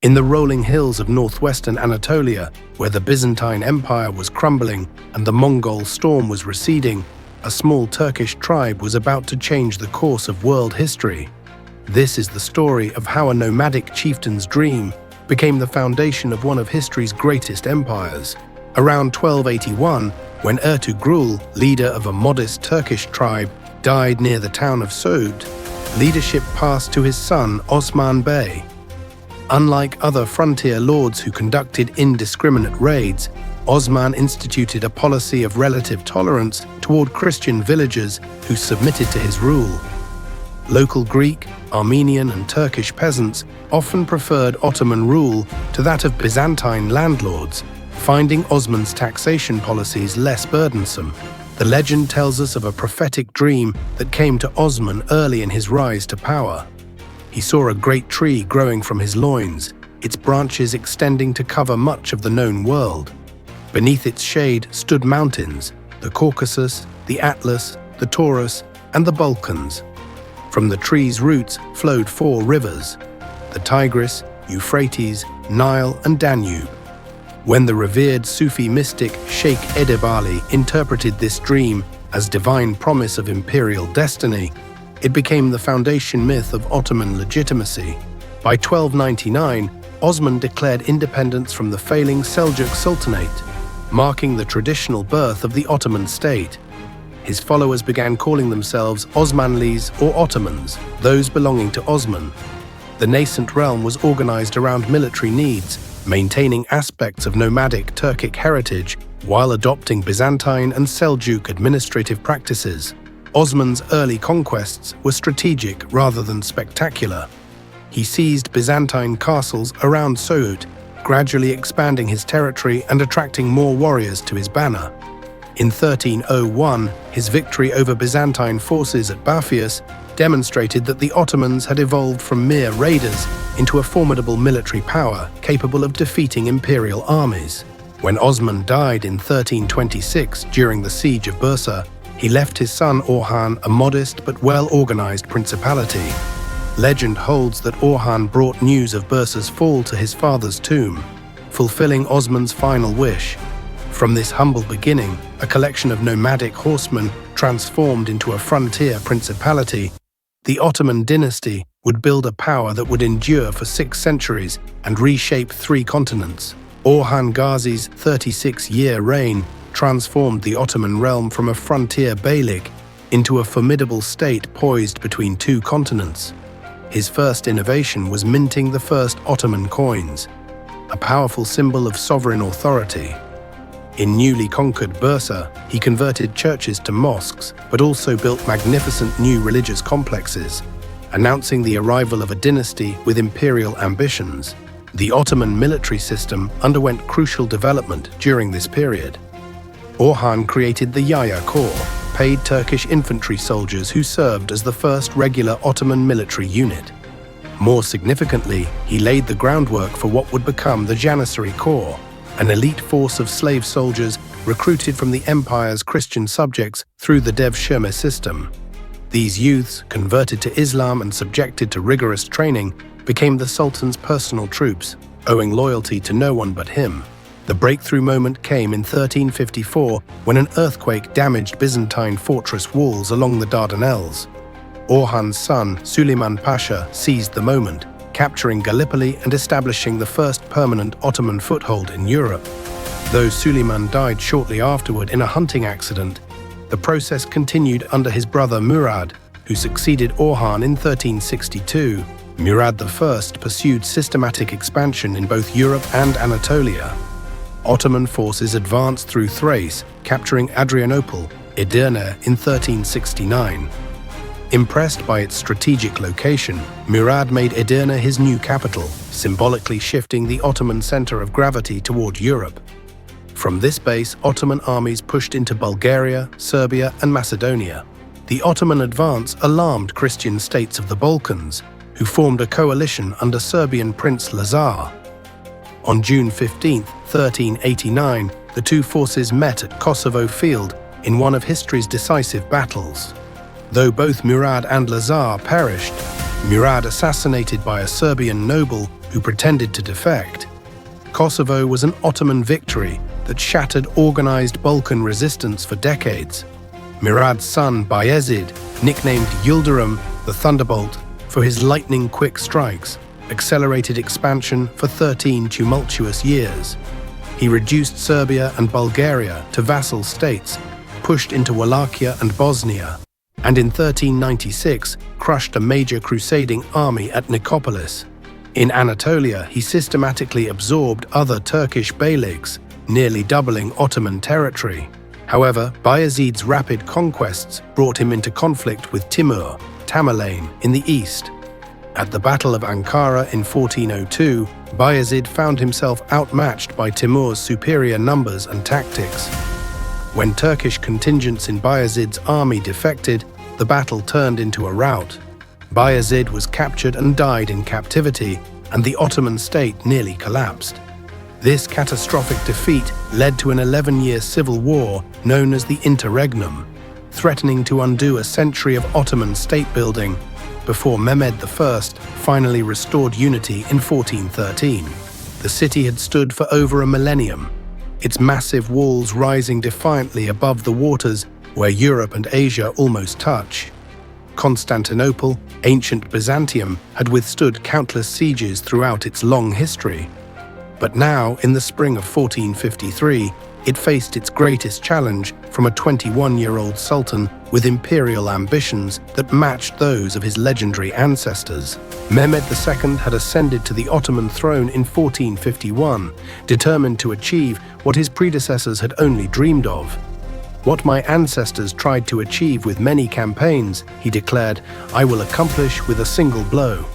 In the rolling hills of northwestern Anatolia, where the Byzantine Empire was crumbling and the Mongol storm was receding, a small Turkish tribe was about to change the course of world history. This is the story of how a nomadic chieftain's dream became the foundation of one of history's greatest empires. Around 1281, when Ertugrul, leader of a modest Turkish tribe, died near the town of Söğüt, leadership passed to his son Osman Bey. Unlike other frontier lords who conducted indiscriminate raids, Osman instituted a policy of relative tolerance toward Christian villagers who submitted to his rule. Local Greek, Armenian, and Turkish peasants often preferred Ottoman rule to that of Byzantine landlords, finding Osman's taxation policies less burdensome. The legend tells us of a prophetic dream that came to Osman early in his rise to power. He saw a great tree growing from his loins, its branches extending to cover much of the known world. Beneath its shade stood mountains, the Caucasus, the Atlas, the Taurus, and the Balkans. From the tree's roots flowed 4 rivers: the Tigris, Euphrates, Nile, and Danube. When the revered Sufi mystic Sheikh Edebali interpreted this dream as divine promise of imperial destiny, it became the foundation myth of Ottoman legitimacy. By 1299, Osman declared independence from the failing Seljuk Sultanate, marking the traditional birth of the Ottoman state. His followers began calling themselves Osmanlis or Ottomans, those belonging to Osman. The nascent realm was organized around military needs, maintaining aspects of nomadic Turkic heritage while adopting Byzantine and Seljuk administrative practices. Osman's early conquests were strategic rather than spectacular. He seized Byzantine castles around Söğüt, gradually expanding his territory and attracting more warriors to his banner. In 1301, his victory over Byzantine forces at Baphius demonstrated that the Ottomans had evolved from mere raiders into a formidable military power capable of defeating imperial armies. When Osman died in 1326 during the siege of Bursa, he left his son Orhan a modest but well-organized principality. Legend holds that Orhan brought news of Bursa's fall to his father's tomb, fulfilling Osman's final wish. From this humble beginning, a collection of nomadic horsemen transformed into a frontier principality, the Ottoman dynasty would build a power that would endure for 6 centuries and reshape 3 continents. Orhan Gazi's 36-year reign transformed the Ottoman realm from a frontier beylik into a formidable state poised between 2 continents. His first innovation was minting the first Ottoman coins, a powerful symbol of sovereign authority. In newly conquered Bursa, he converted churches to mosques, but also built magnificent new religious complexes, announcing the arrival of a dynasty with imperial ambitions. The Ottoman military system underwent crucial development during this period. Orhan created the Yaya Corps, paid Turkish infantry soldiers who served as the first regular Ottoman military unit. More significantly, he laid the groundwork for what would become the Janissary Corps, an elite force of slave soldiers recruited from the empire's Christian subjects through the Devshirme system. These youths, converted to Islam and subjected to rigorous training, became the Sultan's personal troops, owing loyalty to no one but him. The breakthrough moment came in 1354 when an earthquake damaged Byzantine fortress walls along the Dardanelles. Orhan's son, Süleyman Pasha, seized the moment, capturing Gallipoli and establishing the first permanent Ottoman foothold in Europe. Though Süleyman died shortly afterward in a hunting accident, the process continued under his brother Murad, who succeeded Orhan in 1362. Murad I pursued systematic expansion in both Europe and Anatolia. Ottoman forces advanced through Thrace, capturing Adrianople, Edirne in 1369. Impressed by its strategic location, Murad made Edirne his new capital, symbolically shifting the Ottoman center of gravity toward Europe. From this base, Ottoman armies pushed into Bulgaria, Serbia, and Macedonia. The Ottoman advance alarmed Christian states of the Balkans, who formed a coalition under Serbian Prince Lazar. On June 15, 1389, the two forces met at Kosovo Field in one of history's decisive battles. Though both Murad and Lazar perished, Murad, assassinated by a Serbian noble, who pretended to defect. Kosovo was an Ottoman victory that shattered organized Balkan resistance for decades. Murad's son, Bayezid, nicknamed Yildirim the Thunderbolt for his lightning-quick strikes, accelerated expansion for 13 tumultuous years. He reduced Serbia and Bulgaria to vassal states, pushed into Wallachia and Bosnia, and in 1396 crushed a major crusading army at Nicopolis. In Anatolia, he systematically absorbed other Turkish beyliks, nearly doubling Ottoman territory. However, Bayezid's rapid conquests brought him into conflict with Timur, Tamerlane, in the east. At the Battle of Ankara in 1402, Bayezid found himself outmatched by Timur's superior numbers and tactics. When Turkish contingents in Bayezid's army defected, the battle turned into a rout. Bayezid was captured and died in captivity, and the Ottoman state nearly collapsed. This catastrophic defeat led to an 11-year civil war known as the Interregnum, threatening to undo a century of Ottoman state-building before Mehmed I finally restored unity in 1413. The city had stood for over a millennium, its massive walls rising defiantly above the waters where Europe and Asia almost touch. Constantinople, ancient Byzantium, had withstood countless sieges throughout its long history. But now, in the spring of 1453, it faced its greatest challenge from a 21-year-old sultan with imperial ambitions that matched those of his legendary ancestors. Mehmed II had ascended to the Ottoman throne in 1451, determined to achieve what his predecessors had only dreamed of. "What my ancestors tried to achieve with many campaigns," he declared, "I will accomplish with a single blow."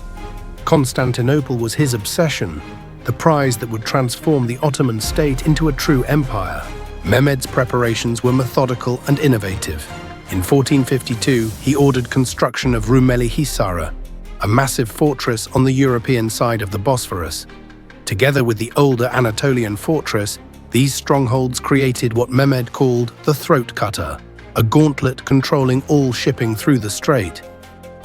Constantinople was his obsession, the prize that would transform the Ottoman state into a true empire. Mehmed's preparations were methodical and innovative. In 1452, he ordered construction of Rumeli Hisara, a massive fortress on the European side of the Bosphorus. Together with the older Anatolian fortress, these strongholds created what Mehmed called the throat cutter, a gauntlet controlling all shipping through the strait.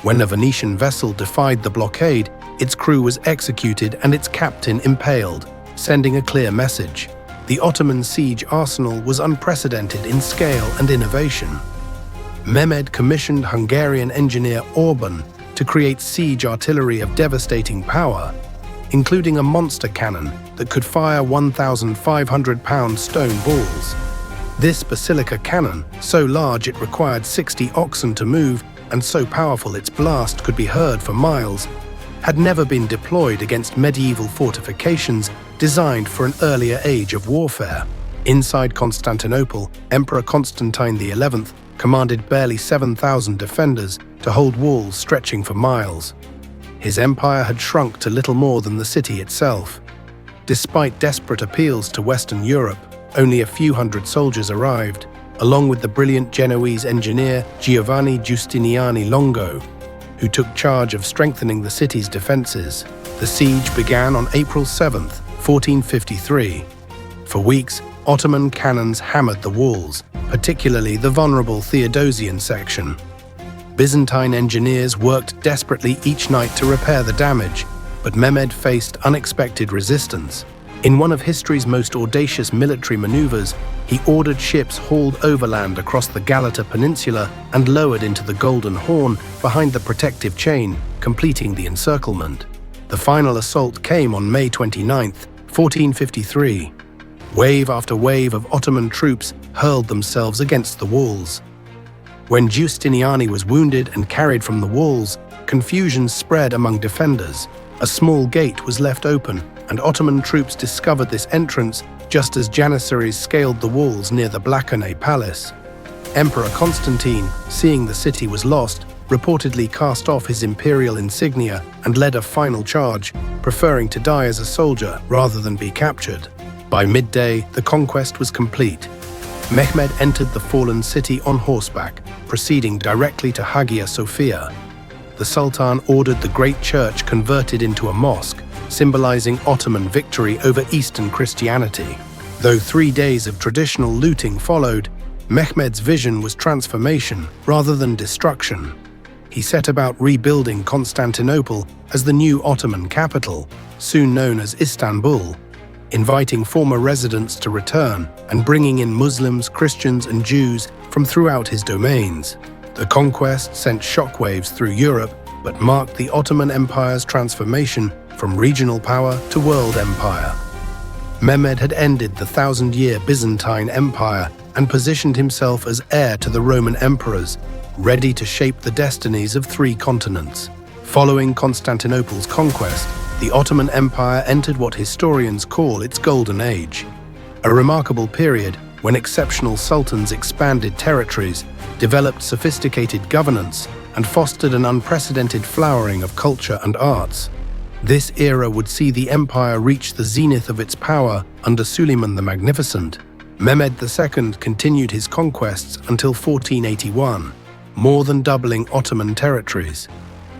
When a Venetian vessel defied the blockade, its crew was executed and its captain impaled, sending a clear message. The Ottoman siege arsenal was unprecedented in scale and innovation. Mehmed commissioned Hungarian engineer Orban to create siege artillery of devastating power, including a monster cannon that could fire 1,500-pound stone balls. This basilica cannon, so large it required 60 oxen to move and so powerful its blast could be heard for miles, had never been deployed against medieval fortifications designed for an earlier age of warfare. Inside Constantinople, Emperor Constantine XI commanded barely 7,000 defenders to hold walls stretching for miles. His empire had shrunk to little more than the city itself. Despite desperate appeals to Western Europe, only a few hundred soldiers arrived, along with the brilliant Genoese engineer Giovanni Giustiniani Longo, who took charge of strengthening the city's defenses. The siege began on April 7, 1453. For weeks, Ottoman cannons hammered the walls, particularly the vulnerable Theodosian section. Byzantine engineers worked desperately each night to repair the damage, but Mehmed faced unexpected resistance. In one of history's most audacious military maneuvers, he ordered ships hauled overland across the Galata Peninsula and lowered into the Golden Horn behind the protective chain, completing the encirclement. The final assault came on May 29, 1453. Wave after wave of Ottoman troops hurled themselves against the walls. When Giustiniani was wounded and carried from the walls, confusion spread among defenders. A small gate was left open, and Ottoman troops discovered this entrance just as Janissaries scaled the walls near the Blakeney Palace. Emperor Constantine, seeing the city was lost, reportedly cast off his imperial insignia and led a final charge, preferring to die as a soldier rather than be captured. By midday, the conquest was complete. Mehmed entered the fallen city on horseback, proceeding directly to Hagia Sophia. The Sultan ordered the great church converted into a mosque, symbolizing Ottoman victory over Eastern Christianity. Though 3 days of traditional looting followed, Mehmed's vision was transformation rather than destruction. he set about rebuilding Constantinople as the new Ottoman capital, soon known as Istanbul, inviting former residents to return and bringing in Muslims, Christians, and Jews from throughout his domains. The conquest sent shockwaves through Europe, but marked the Ottoman Empire's transformation from regional power to world empire. Mehmed had ended the 1,000-year Byzantine Empire and positioned himself as heir to the Roman emperors, ready to shape the destinies of 3 continents. Following Constantinople's conquest, the Ottoman Empire entered what historians call its Golden Age, a remarkable period when exceptional sultans expanded territories, developed sophisticated governance, and fostered an unprecedented flowering of culture and arts. This era would see the empire reach the zenith of its power under Suleiman the Magnificent. Mehmed II continued his conquests until 1481, more than doubling Ottoman territories.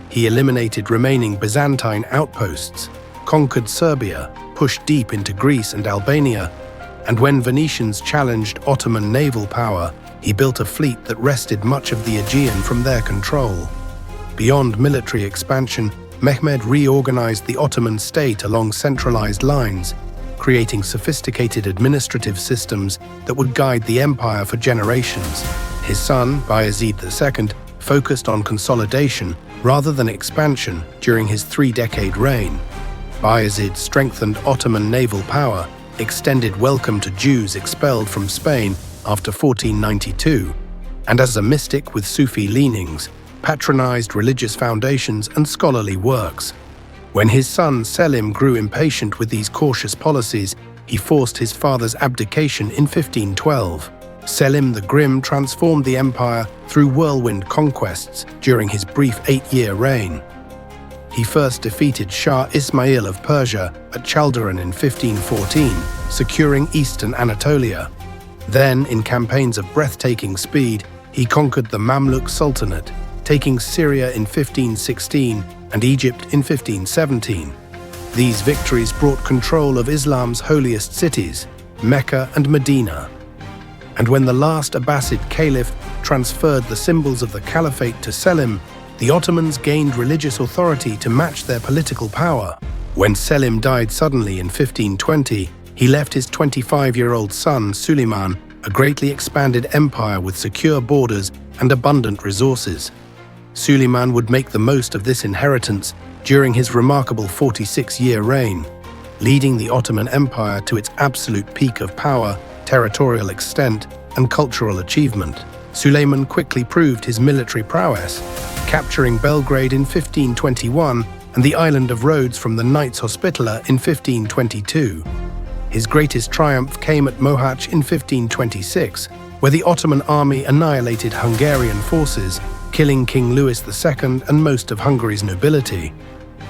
He eliminated remaining Byzantine outposts, conquered Serbia, pushed deep into Greece and Albania, and when Venetians challenged Ottoman naval power, he built a fleet that wrested much of the Aegean from their control. Beyond military expansion, Mehmed reorganized the Ottoman state along centralized lines, creating sophisticated administrative systems that would guide the empire for generations. His son, Bayezid II, focused on consolidation rather than expansion during his 3-decade reign. Bayezid strengthened Ottoman naval power, extended welcome to Jews expelled from Spain after 1492, and as a mystic with Sufi leanings, patronized religious foundations and scholarly works. When his son Selim grew impatient with these cautious policies, he forced his father's abdication in 1512. Selim the Grim transformed the empire through whirlwind conquests during his brief 8-year reign. He first defeated Shah Ismail of Persia at Chaldiran in 1514, securing eastern Anatolia. Then, in campaigns of breathtaking speed, he conquered the Mamluk Sultanate, taking Syria in 1516 and Egypt in 1517. These victories brought control of Islam's holiest cities, Mecca and Medina. And when the last Abbasid caliph transferred the symbols of the caliphate to Selim, the Ottomans gained religious authority to match their political power. When Selim died suddenly in 1520, he left his 25-year-old son, Suleiman, a greatly expanded empire with secure borders and abundant resources. Suleiman would make the most of this inheritance during his remarkable 46-year reign, leading the Ottoman Empire to its absolute peak of power, territorial extent, and cultural achievement. Suleiman quickly proved his military prowess, capturing Belgrade in 1521 and the island of Rhodes from the Knights Hospitaller in 1522. His greatest triumph came at Mohacs in 1526, where the Ottoman army annihilated Hungarian forces, killing King Louis II and most of Hungary's nobility.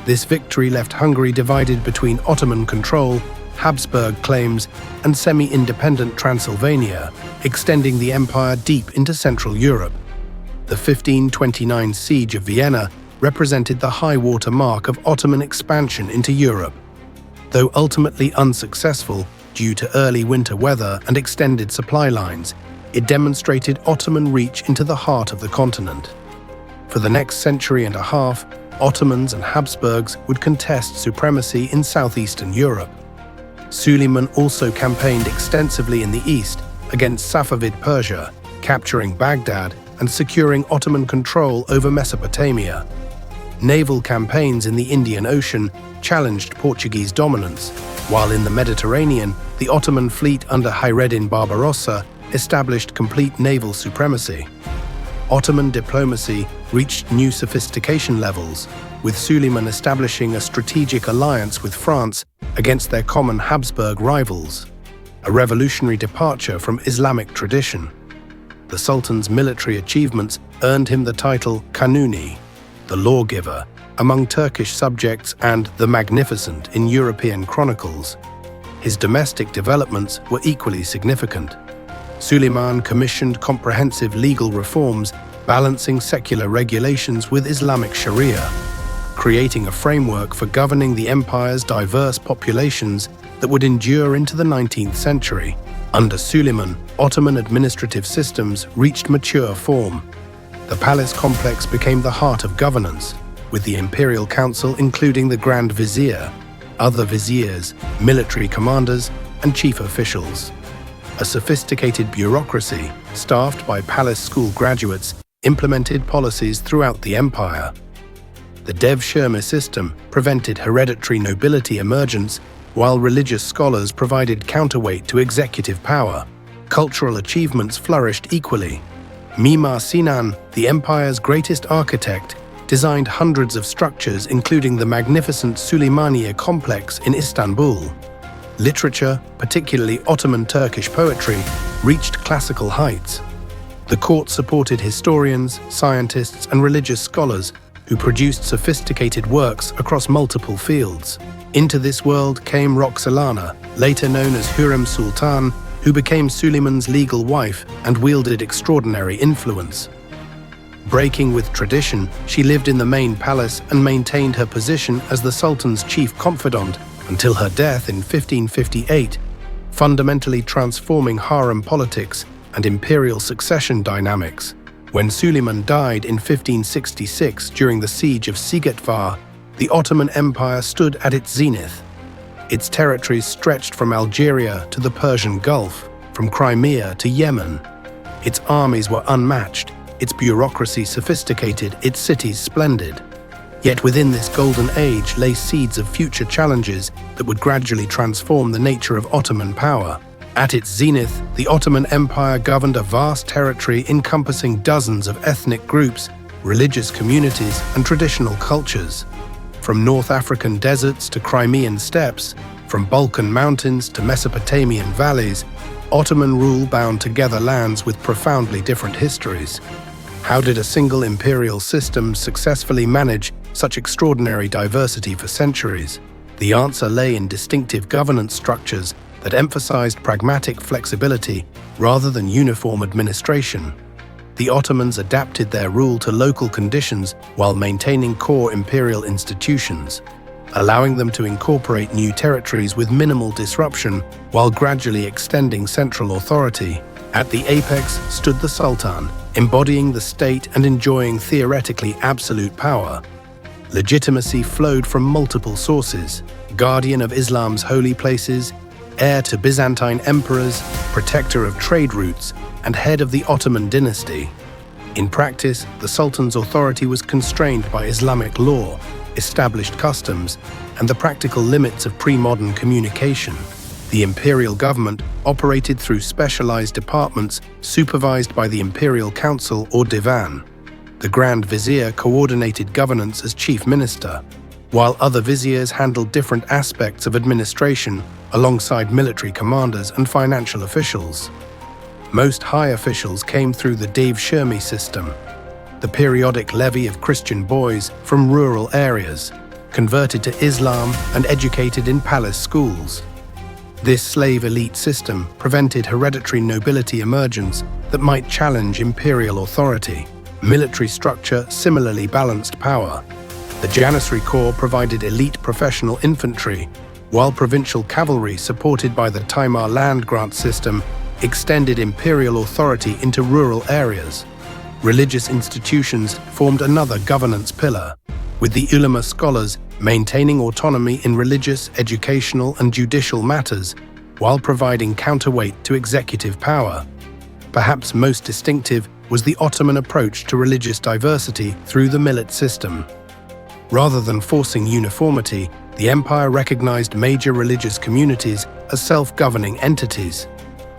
This victory left Hungary divided between Ottoman control, Habsburg claims, and semi-independent Transylvania, extending the empire deep into Central Europe. The 1529 siege of Vienna represented the high-water mark of Ottoman expansion into Europe. Though ultimately unsuccessful due to early winter weather and extended supply lines, it demonstrated Ottoman reach into the heart of the continent. For the next century and a half, Ottomans and Habsburgs would contest supremacy in southeastern Europe. Suleiman also campaigned extensively in the east against Safavid Persia, capturing Baghdad and securing Ottoman control over Mesopotamia. Naval campaigns in the Indian Ocean challenged Portuguese dominance, while in the Mediterranean, the Ottoman fleet under Hayreddin Barbarossa established complete naval supremacy. Ottoman diplomacy reached new sophistication levels, with Suleiman establishing a strategic alliance with France against their common Habsburg rivals, a revolutionary departure from Islamic tradition. The Sultan's military achievements earned him the title Kanuni, the lawgiver, among Turkish subjects, and the Magnificent in European chronicles. His domestic developments were equally significant. Suleiman commissioned comprehensive legal reforms, balancing secular regulations with Islamic Sharia, creating a framework for governing the empire's diverse populations that would endure into the 19th century. Under Suleiman, Ottoman administrative systems reached mature form. The palace complex became the heart of governance, with the imperial council including the Grand Vizier, other viziers, military commanders, and chief officials. A sophisticated bureaucracy, staffed by palace school graduates, implemented policies throughout the empire. The Devshirme system prevented hereditary nobility emergence, while religious scholars provided counterweight to executive power. Cultural achievements flourished equally. Mimar Sinan, the empire's greatest architect, designed hundreds of structures including the magnificent Süleymaniye complex in Istanbul. Literature, particularly Ottoman Turkish poetry, reached classical heights. The court supported historians, scientists, and religious scholars who produced sophisticated works across multiple fields. Into this world came Roxolana, later known as Hürrem Sultan, who became Suleiman's legal wife and wielded extraordinary influence. Breaking with tradition, she lived in the main palace and maintained her position as the Sultan's chief confidant until her death in 1558, fundamentally transforming harem politics and imperial succession dynamics. When Suleiman died in 1566 during the siege of Sigetvar, the Ottoman Empire stood at its zenith. Its territories stretched from Algeria to the Persian Gulf, from Crimea to Yemen. Its armies were unmatched, its bureaucracy sophisticated, its cities splendid. Yet within this golden age lay seeds of future challenges that would gradually transform the nature of Ottoman power. At its zenith, the Ottoman Empire governed a vast territory encompassing dozens of ethnic groups, religious communities, and traditional cultures. From North African deserts to Crimean steppes, from Balkan mountains to Mesopotamian valleys, Ottoman rule bound together lands with profoundly different histories. How did a single imperial system successfully manage such extraordinary diversity for centuries? The answer lay in distinctive governance structures that emphasized pragmatic flexibility rather than uniform administration. The Ottomans adapted their rule to local conditions while maintaining core imperial institutions, allowing them to incorporate new territories with minimal disruption while gradually extending central authority. At the apex stood the Sultan, embodying the state and enjoying theoretically absolute power. Legitimacy flowed from multiple sources: guardian of Islam's holy places, heir to Byzantine emperors, protector of trade routes, and head of the Ottoman dynasty. In practice, the Sultan's authority was constrained by Islamic law, established customs, and the practical limits of pre-modern communication. The imperial government operated through specialized departments supervised by the Imperial Council or Divan. The Grand Vizier coordinated governance as chief minister, while other viziers handled different aspects of administration alongside military commanders and financial officials. Most high officials came through the Devshirme system, the periodic levy of Christian boys from rural areas, converted to Islam and educated in palace schools. This slave elite system prevented hereditary nobility emergence that might challenge imperial authority. Military structure similarly balanced power. The Janissary Corps provided elite professional infantry, while provincial cavalry supported by the Timar land grant system extended imperial authority into rural areas. Religious institutions formed another governance pillar, with the ulama scholars maintaining autonomy in religious, educational, and judicial matters, while providing counterweight to executive power. Perhaps most distinctive was the Ottoman approach to religious diversity through the millet system. Rather than forcing uniformity, the empire recognized major religious communities as self-governing entities.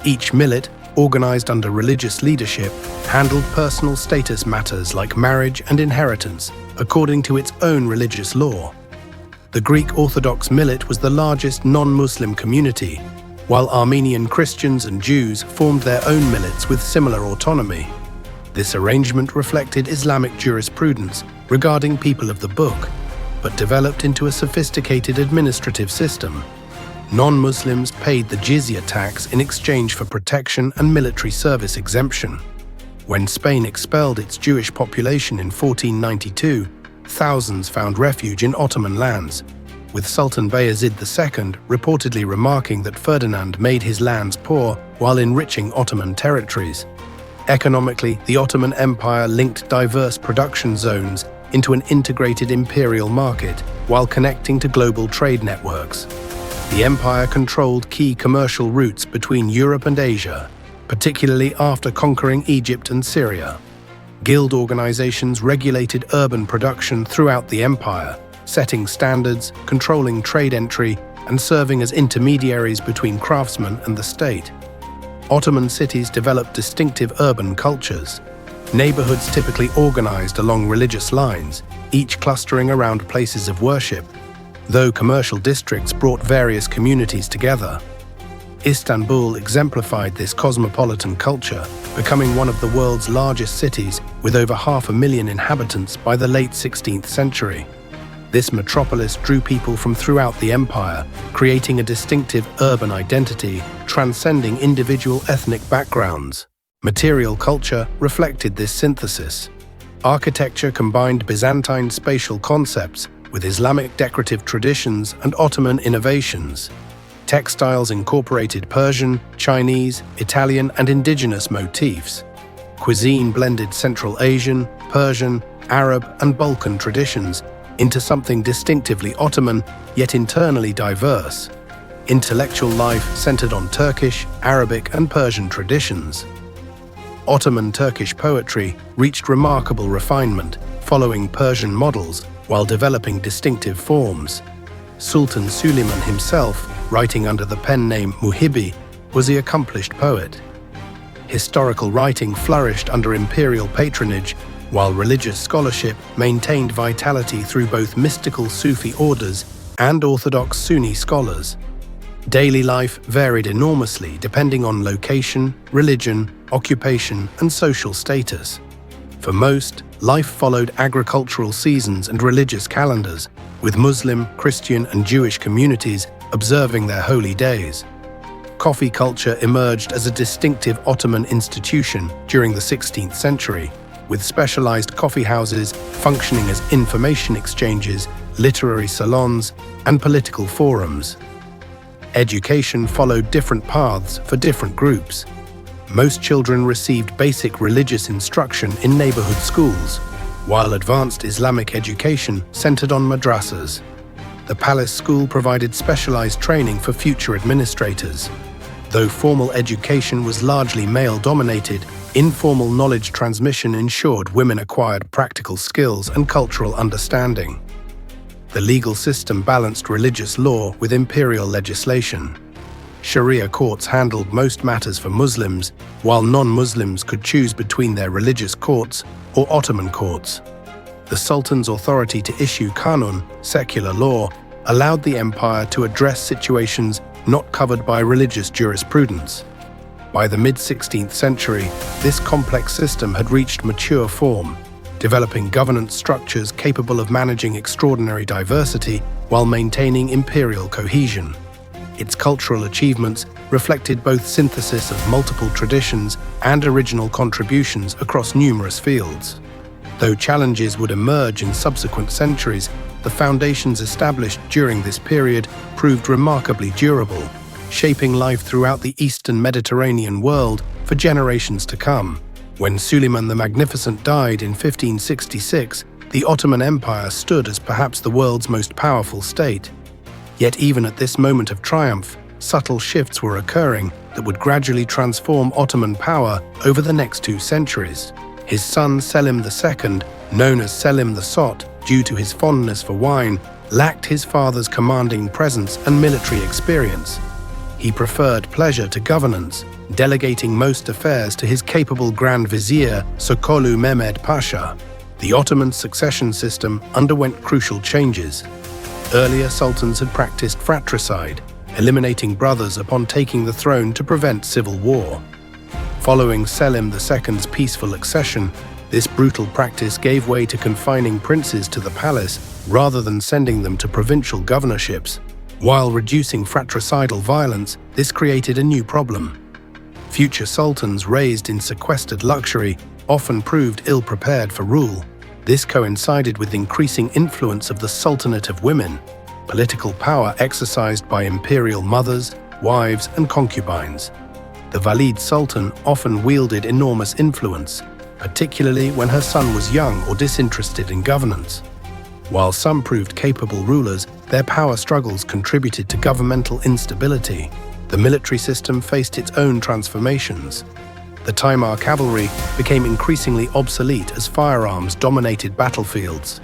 Each millet, organized under religious leadership, handled personal status matters like marriage and inheritance according to its own religious law. The Greek Orthodox millet was the largest non-Muslim community, while Armenian Christians and Jews formed their own millets with similar autonomy. This arrangement reflected Islamic jurisprudence regarding people of the book, but developed into a sophisticated administrative system. Non-Muslims paid the jizya tax in exchange for protection and military service exemption. When Spain expelled its Jewish population in 1492, thousands found refuge in Ottoman lands, with Sultan Bayezid II reportedly remarking that Ferdinand made his lands poor while enriching Ottoman territories. Economically, the Ottoman Empire linked diverse production zones into an integrated imperial market while connecting to global trade networks. The empire controlled key commercial routes between Europe and Asia, particularly after conquering Egypt and Syria. Guild organizations regulated urban production throughout the empire, setting standards, controlling trade entry, and serving as intermediaries between craftsmen and the state. Ottoman cities developed distinctive urban cultures. Neighborhoods typically organized along religious lines, each clustering around places of worship, though commercial districts brought various communities together. Istanbul exemplified this cosmopolitan culture, becoming one of the world's largest cities with over 500,000 inhabitants by the late 16th century. This metropolis drew people from throughout the empire, creating a distinctive urban identity, transcending individual ethnic backgrounds. Material culture reflected this synthesis. Architecture combined Byzantine spatial concepts with Islamic decorative traditions and Ottoman innovations. Textiles incorporated Persian, Chinese, Italian, and indigenous motifs. Cuisine blended Central Asian, Persian, Arab, and Balkan traditions into something distinctively Ottoman, yet internally diverse. Intellectual life centered on Turkish, Arabic, and Persian traditions. Ottoman Turkish poetry reached remarkable refinement, following Persian models while developing distinctive forms. Sultan Süleyman himself, writing under the pen name Muhibbi, was the accomplished poet. Historical writing flourished under imperial patronage, while religious scholarship maintained vitality through both mystical Sufi orders and Orthodox Sunni scholars. Daily life varied enormously depending on location, religion, occupation, and social status. For most, life followed agricultural seasons and religious calendars, with Muslim, Christian, and Jewish communities observing their holy days. Coffee culture emerged as a distinctive Ottoman institution during the 16th century, with specialized coffee houses functioning as information exchanges, literary salons, and political forums. Education followed different paths for different groups. Most children received basic religious instruction in neighborhood schools, while advanced Islamic education centered on madrasas. The palace school provided specialized training for future administrators. Though formal education was largely male-dominated, informal knowledge transmission ensured women acquired practical skills and cultural understanding. The legal system balanced religious law with imperial legislation. Sharia courts handled most matters for Muslims, while non-Muslims could choose between their religious courts or Ottoman courts. The Sultan's authority to issue qanun, secular law, allowed the empire to address situations not covered by religious jurisprudence. By the mid-16th century, this complex system had reached mature form, developing governance structures capable of managing extraordinary diversity while maintaining imperial cohesion. Its cultural achievements reflected both synthesis of multiple traditions and original contributions across numerous fields. Though challenges would emerge in subsequent centuries, the foundations established during this period proved remarkably durable, shaping life throughout the Eastern Mediterranean world for generations to come. When Süleyman the Magnificent died in 1566, the Ottoman Empire stood as perhaps the world's most powerful state. Yet even at this moment of triumph, subtle shifts were occurring that would gradually transform Ottoman power over the next 2 centuries. His son Selim II, known as Selim the Sot due to his fondness for wine, lacked his father's commanding presence and military experience. He preferred pleasure to governance, delegating most affairs to his capable Grand Vizier Sokolu Mehmed Pasha. The Ottoman succession system underwent crucial changes. Earlier sultans had practiced fratricide, eliminating brothers upon taking the throne to prevent civil war. Following Selim II's peaceful accession, this brutal practice gave way to confining princes to the palace rather than sending them to provincial governorships. While reducing fratricidal violence, this created a new problem. Future sultans raised in sequestered luxury often proved ill-prepared for rule. This coincided with increasing influence of the sultanate of women, political power exercised by imperial mothers, wives, and concubines. the Valid Sultan often wielded enormous influence, particularly when her son was young or disinterested in governance. While some proved capable rulers, their power struggles contributed to governmental instability. The military system faced its own transformations. The Timar cavalry became increasingly obsolete as firearms dominated battlefields.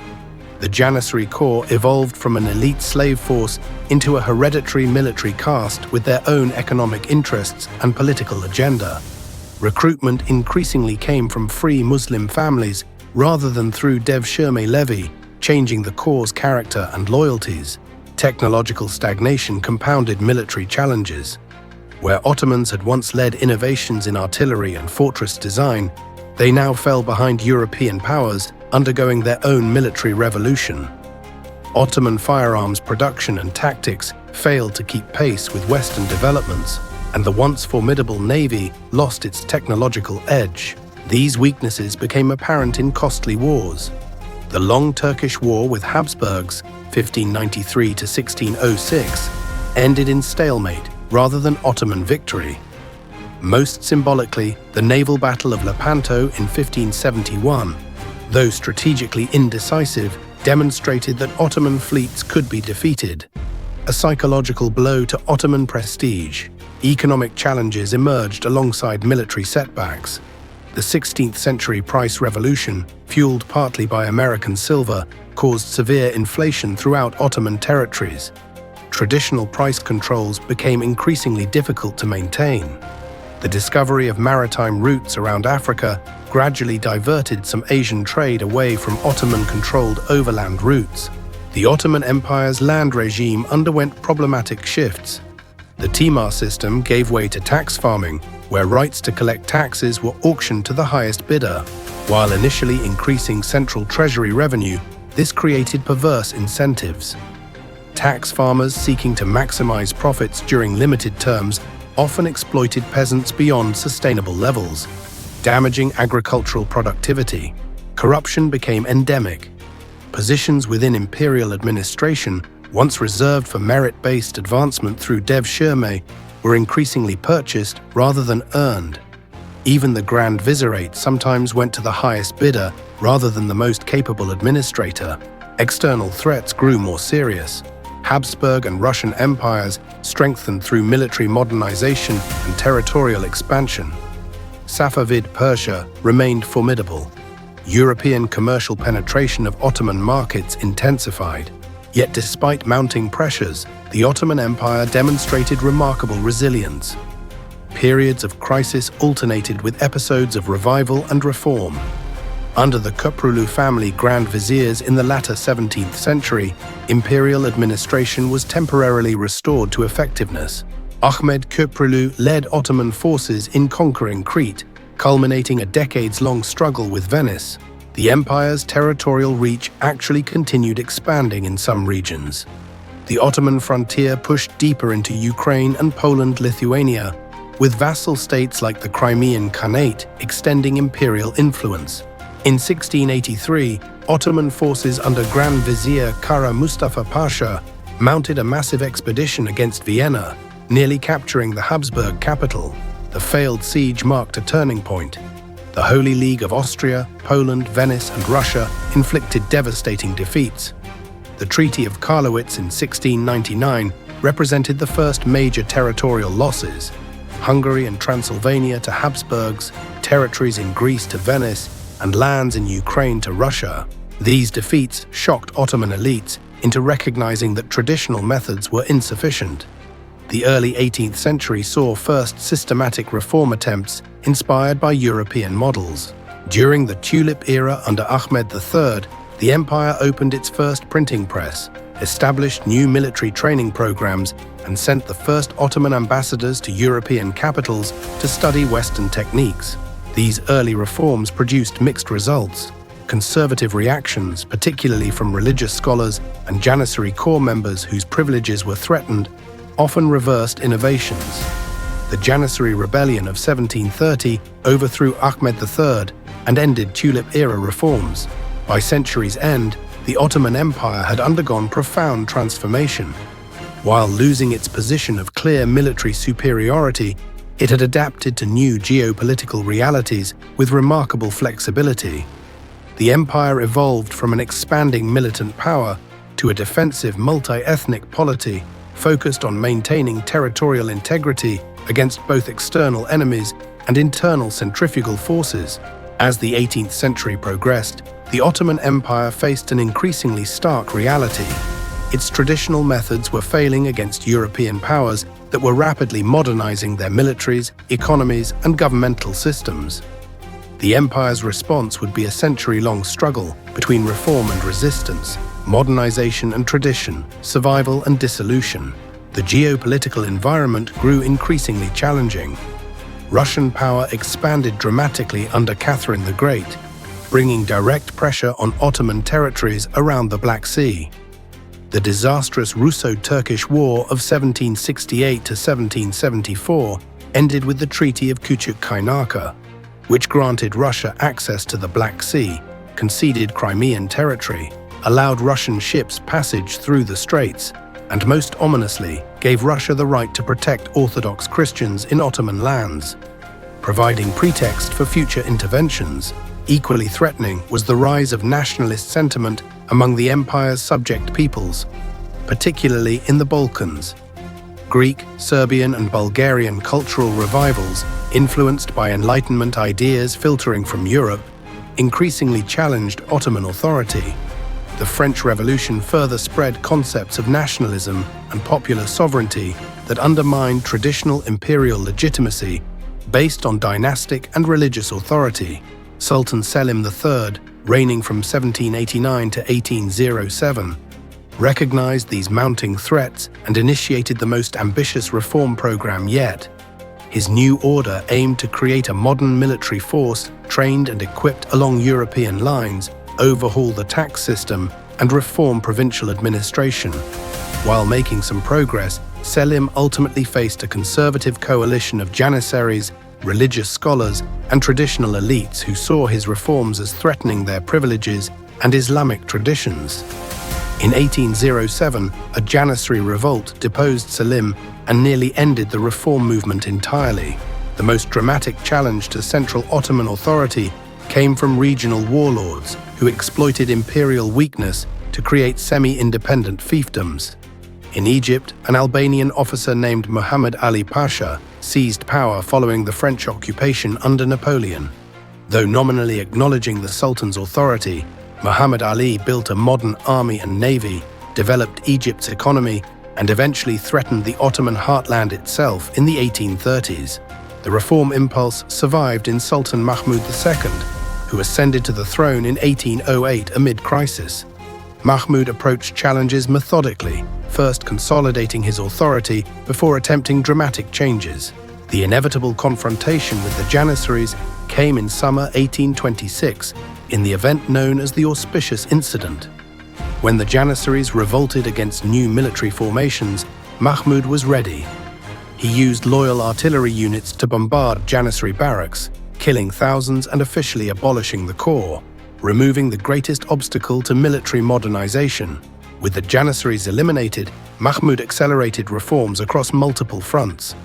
The Janissary Corps evolved from an elite slave force into a hereditary military caste with their own economic interests and political agenda. Recruitment increasingly came from free Muslim families rather than through devshirme levy, changing the Corps' character and loyalties. Technological stagnation compounded military challenges. Where Ottomans had once led innovations in artillery and fortress design, they now fell behind European powers, undergoing their own military revolution. Ottoman firearms production and tactics failed to keep pace with Western developments, and the once formidable navy lost its technological edge. These weaknesses became apparent in costly wars. The long Turkish War with Habsburgs, 1593 to 1606, ended in stalemate rather than Ottoman victory. Most symbolically, the naval Battle of Lepanto in 1571, though strategically indecisive, demonstrated that Ottoman fleets could be defeated. A psychological blow to Ottoman prestige. Economic challenges emerged alongside military setbacks. The 16th century price revolution, fueled partly by American silver, caused severe inflation throughout Ottoman territories. Traditional price controls became increasingly difficult to maintain. The discovery of maritime routes around Africa gradually diverted some Asian trade away from Ottoman-controlled overland routes. The Ottoman Empire's land regime underwent problematic shifts. The Timar system gave way to tax farming, where rights to collect taxes were auctioned to the highest bidder. While initially increasing central treasury revenue, this created perverse incentives. Tax farmers seeking to maximize profits during limited terms often exploited peasants beyond sustainable levels, damaging agricultural productivity. Corruption became endemic. Positions within imperial administration, once reserved for merit-based advancement through devshirme, were increasingly purchased rather than earned. Even the Grand Vizierate sometimes went to the highest bidder rather than the most capable administrator. External threats grew more serious. Habsburg and Russian empires strengthened through military modernization and territorial expansion. Safavid Persia remained formidable. European commercial penetration of Ottoman markets intensified. Yet despite mounting pressures, the Ottoman Empire demonstrated remarkable resilience. Periods of crisis alternated with episodes of revival and reform. Under the Köprülü family Grand Viziers in the latter 17th century, imperial administration was temporarily restored to effectiveness. Ahmed Köprülü led Ottoman forces in conquering Crete, culminating a decades-long struggle with Venice. The empire's territorial reach actually continued expanding in some regions. The Ottoman frontier pushed deeper into Ukraine and Poland-Lithuania, with vassal states like the Crimean Khanate extending imperial influence. In 1683, Ottoman forces under Grand Vizier Kara Mustafa Pasha mounted a massive expedition against Vienna, nearly capturing the Habsburg capital. The failed siege marked a turning point. The Holy League of Austria, Poland, Venice, and Russia inflicted devastating defeats. The Treaty of Karlowitz in 1699 represented the first major territorial losses. Hungary and Transylvania to Habsburgs, territories in Greece to Venice, and lands in Ukraine to Russia. These defeats shocked Ottoman elites into recognizing that traditional methods were insufficient. The early 18th century saw first systematic reform attempts inspired by European models. During the Tulip era under Ahmed III, the empire opened its first printing press, established new military training programs, and sent the first Ottoman ambassadors to European capitals to study Western techniques. These early reforms produced mixed results. Conservative reactions, particularly from religious scholars and Janissary Corps members whose privileges were threatened, often reversed innovations. The Janissary Rebellion of 1730 overthrew Ahmed III and ended Tulip-era reforms. By century's end, the Ottoman Empire had undergone profound transformation. While losing its position of clear military superiority, It had adapted to new geopolitical realities with remarkable flexibility. The empire evolved from an expanding militant power to a defensive multi-ethnic polity focused on maintaining territorial integrity against both external enemies and internal centrifugal forces. As the 18th century progressed, the Ottoman Empire faced an increasingly stark reality. Its traditional methods were failing against European powers that were rapidly modernizing their militaries, economies, and governmental systems. The empire's response would be a century-long struggle between reform and resistance, modernization and tradition, survival and dissolution. The geopolitical environment grew increasingly challenging. Russian power expanded dramatically under Catherine the Great, bringing direct pressure on Ottoman territories around the Black Sea. The disastrous Russo-Turkish War of 1768 to 1774 ended with the Treaty of Küçük-Kaynarca, which granted Russia access to the Black Sea, conceded Crimean territory, allowed Russian ships passage through the straits, and most ominously, gave Russia the right to protect Orthodox Christians in Ottoman lands, providing pretext for future interventions. Equally threatening was the rise of nationalist sentiment among the empire's subject peoples, particularly in the Balkans. Greek, Serbian, and Bulgarian cultural revivals, influenced by Enlightenment ideas filtering from Europe, increasingly challenged Ottoman authority. The French Revolution further spread concepts of nationalism and popular sovereignty that undermined traditional imperial legitimacy based on dynastic and religious authority. Sultan Selim III, reigning from 1789 to 1807, recognized these mounting threats and initiated the most ambitious reform program yet. His new order aimed to create a modern military force trained and equipped along European lines, overhaul the tax system, and reform provincial administration. While making some progress, Selim ultimately faced a conservative coalition of janissaries, religious scholars, and traditional elites who saw his reforms as threatening their privileges and Islamic traditions. In 1807, a janissary revolt deposed Selim and nearly ended the reform movement entirely. The most dramatic challenge to central Ottoman authority came from regional warlords who exploited imperial weakness to create semi-independent fiefdoms. In Egypt, an Albanian officer named Muhammad Ali Pasha seized power following the French occupation under Napoleon. Though nominally acknowledging the Sultan's authority, Muhammad Ali built a modern army and navy, developed Egypt's economy, and eventually threatened the Ottoman heartland itself in the 1830s. The reform impulse survived in Sultan Mahmud II, who ascended to the throne in 1808 amid crisis. Mahmud approached challenges methodically, first consolidating his authority before attempting dramatic changes. The inevitable confrontation with the Janissaries came in summer 1826, in the event known as the Auspicious Incident. When the Janissaries revolted against new military formations, Mahmud was ready. He used loyal artillery units to bombard Janissary barracks, killing thousands and officially abolishing the corps, removing the greatest obstacle to military modernization. With the Janissaries eliminated, Mahmud accelerated reforms across multiple fronts.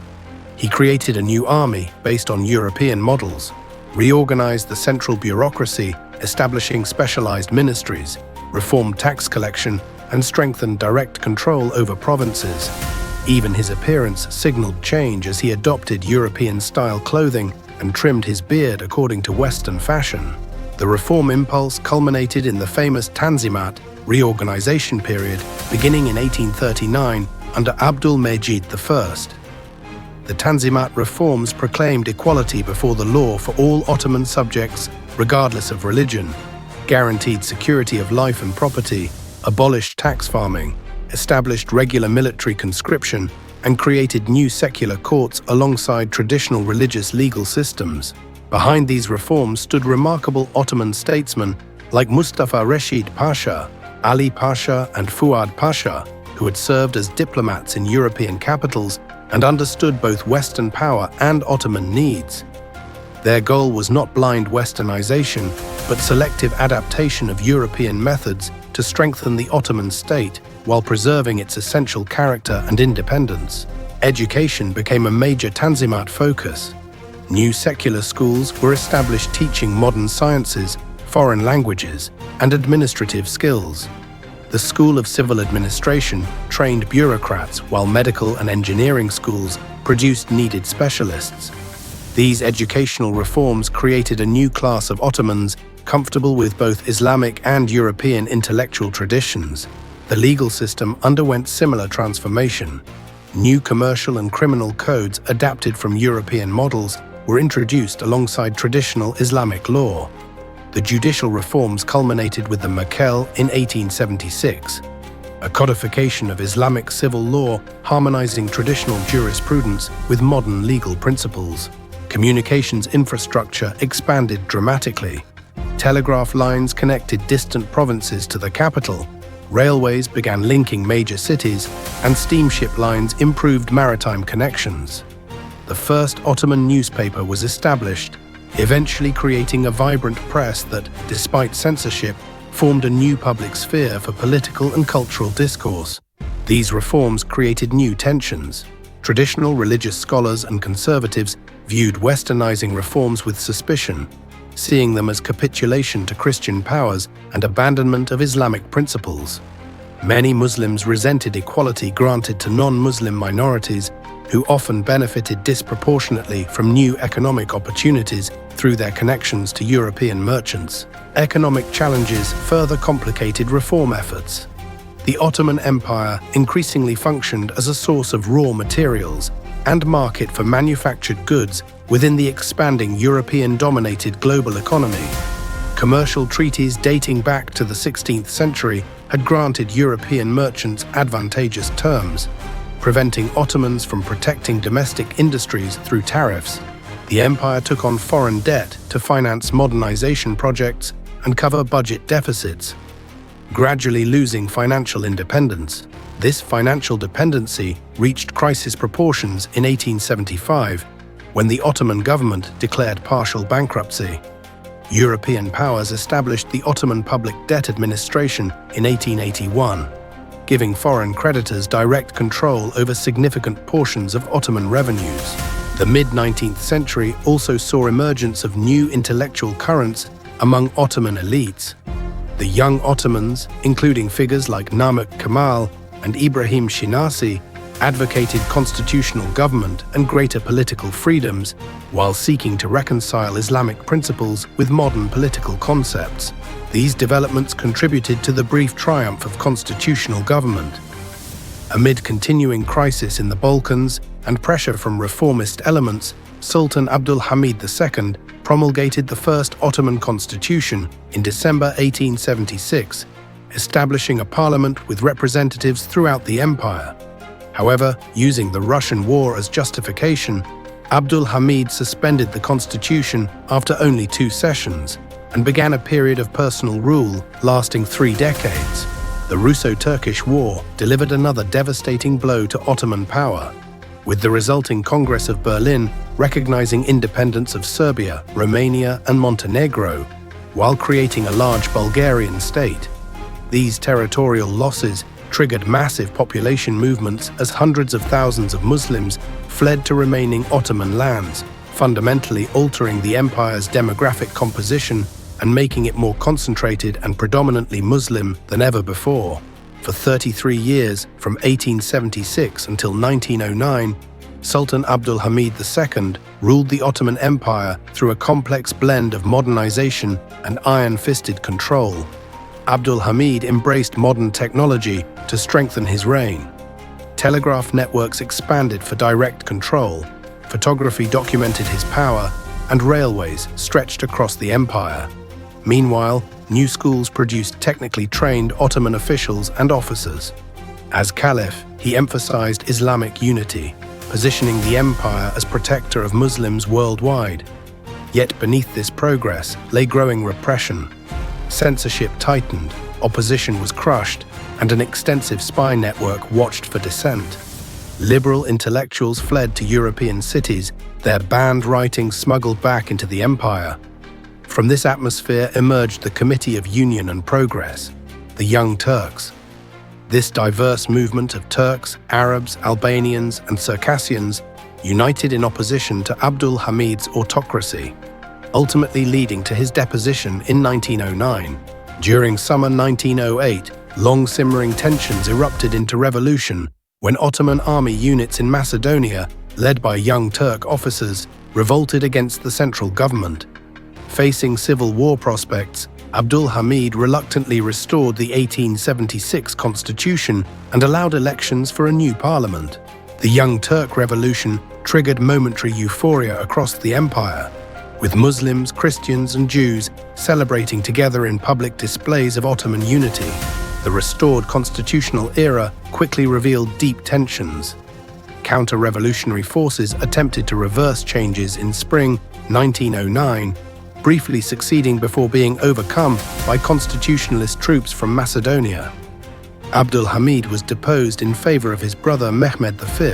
He created a new army based on European models, reorganized the central bureaucracy, establishing specialized ministries, reformed tax collection, and strengthened direct control over provinces. Even his appearance signaled change as he adopted European-style clothing and trimmed his beard according to Western fashion. The reform impulse culminated in the famous Tanzimat reorganization period beginning in 1839 under Abdul Mejid I. The Tanzimat reforms proclaimed equality before the law for all Ottoman subjects, regardless of religion, guaranteed security of life and property, abolished tax farming, established regular military conscription, and created new secular courts alongside traditional religious legal systems. Behind these reforms stood remarkable Ottoman statesmen like Mustafa Reshid Pasha, Ali Pasha, and Fuad Pasha, who had served as diplomats in European capitals and understood both Western power and Ottoman needs. Their goal was not blind Westernization, but selective adaptation of European methods to strengthen the Ottoman state while preserving its essential character and independence. Education became a major Tanzimat focus. New secular schools were established teaching modern sciences, foreign languages, and administrative skills. The School of Civil Administration trained bureaucrats, while medical and engineering schools produced needed specialists. These educational reforms created a new class of Ottomans comfortable with both Islamic and European intellectual traditions. The legal system underwent similar transformation. New commercial and criminal codes adapted from European models were introduced alongside traditional Islamic law. The judicial reforms culminated with the Makel in 1876, a codification of Islamic civil law harmonizing traditional jurisprudence with modern legal principles. Communications infrastructure expanded dramatically. Telegraph lines connected distant provinces to the capital. Railways began linking major cities, and steamship lines improved maritime connections. The first Ottoman newspaper was established, eventually creating a vibrant press that, despite censorship, formed a new public sphere for political and cultural discourse. These reforms created new tensions. Traditional religious scholars and conservatives viewed westernizing reforms with suspicion, seeing them as capitulation to Christian powers and abandonment of Islamic principles. Many Muslims resented equality granted to non-Muslim minorities, who often benefited disproportionately from new economic opportunities through their connections to European merchants. Economic challenges further complicated reform efforts. The Ottoman Empire increasingly functioned as a source of raw materials and market for manufactured goods within the expanding European-dominated global economy. Commercial treaties dating back to the 16th century had granted European merchants advantageous terms, preventing Ottomans from protecting domestic industries through tariffs. The empire took on foreign debt to finance modernization projects and cover budget deficits, gradually losing financial independence. This financial dependency reached crisis proportions in 1875, when the Ottoman government declared partial bankruptcy. European powers established the Ottoman Public Debt Administration in 1881, giving foreign creditors direct control over significant portions of Ottoman revenues. The mid-19th century also saw emergence of new intellectual currents among Ottoman elites. The young Ottomans, including figures like Namık Kemal and Ibrahim Shinasi, advocated constitutional government and greater political freedoms, while seeking to reconcile Islamic principles with modern political concepts. These developments contributed to the brief triumph of constitutional government. Amid continuing crisis in the Balkans and pressure from reformist elements, Sultan Abdul Hamid II promulgated the first Ottoman constitution in December 1876, establishing a parliament with representatives throughout the empire. However, using the Russian war as justification, Abdul Hamid suspended the constitution after only 2 sessions and began a period of personal rule lasting 3 decades. The Russo-Turkish War delivered another devastating blow to Ottoman power, with the resulting Congress of Berlin recognizing independence of Serbia, Romania, and Montenegro, while creating a large Bulgarian state. These territorial losses triggered massive population movements as hundreds of thousands of Muslims fled to remaining Ottoman lands, fundamentally altering the empire's demographic composition and making it more concentrated and predominantly Muslim than ever before. For 33 years, from 1876 until 1909, Sultan Abdul Hamid II ruled the Ottoman Empire through a complex blend of modernization and iron-fisted control. Abdul Hamid embraced modern technology to strengthen his reign. Telegraph networks expanded for direct control, photography documented his power, and railways stretched across the empire. Meanwhile, new schools produced technically trained Ottoman officials and officers. As caliph, he emphasized Islamic unity, positioning the empire as protector of Muslims worldwide. Yet beneath this progress lay growing repression. Censorship tightened, opposition was crushed, and an extensive spy network watched for dissent. Liberal intellectuals fled to European cities, their banned writings smuggled back into the empire. From this atmosphere emerged the Committee of Union and Progress, the Young Turks. This diverse movement of Turks, Arabs, Albanians, and Circassians united in opposition to Abdul Hamid's autocracy, ultimately leading to his deposition in 1909. During summer 1908, long-simmering tensions erupted into revolution when Ottoman army units in Macedonia, led by young Turk officers, revolted against the central government. Facing civil war prospects, Abdul Hamid reluctantly restored the 1876 constitution and allowed elections for a new parliament. The Young Turk Revolution triggered momentary euphoria across the empire, with Muslims, Christians, and Jews celebrating together in public displays of Ottoman unity. The restored constitutional era quickly revealed deep tensions. Counter-revolutionary forces attempted to reverse changes in spring 1909, briefly succeeding before being overcome by constitutionalist troops from Macedonia. Abdul Hamid was deposed in favor of his brother Mehmed V,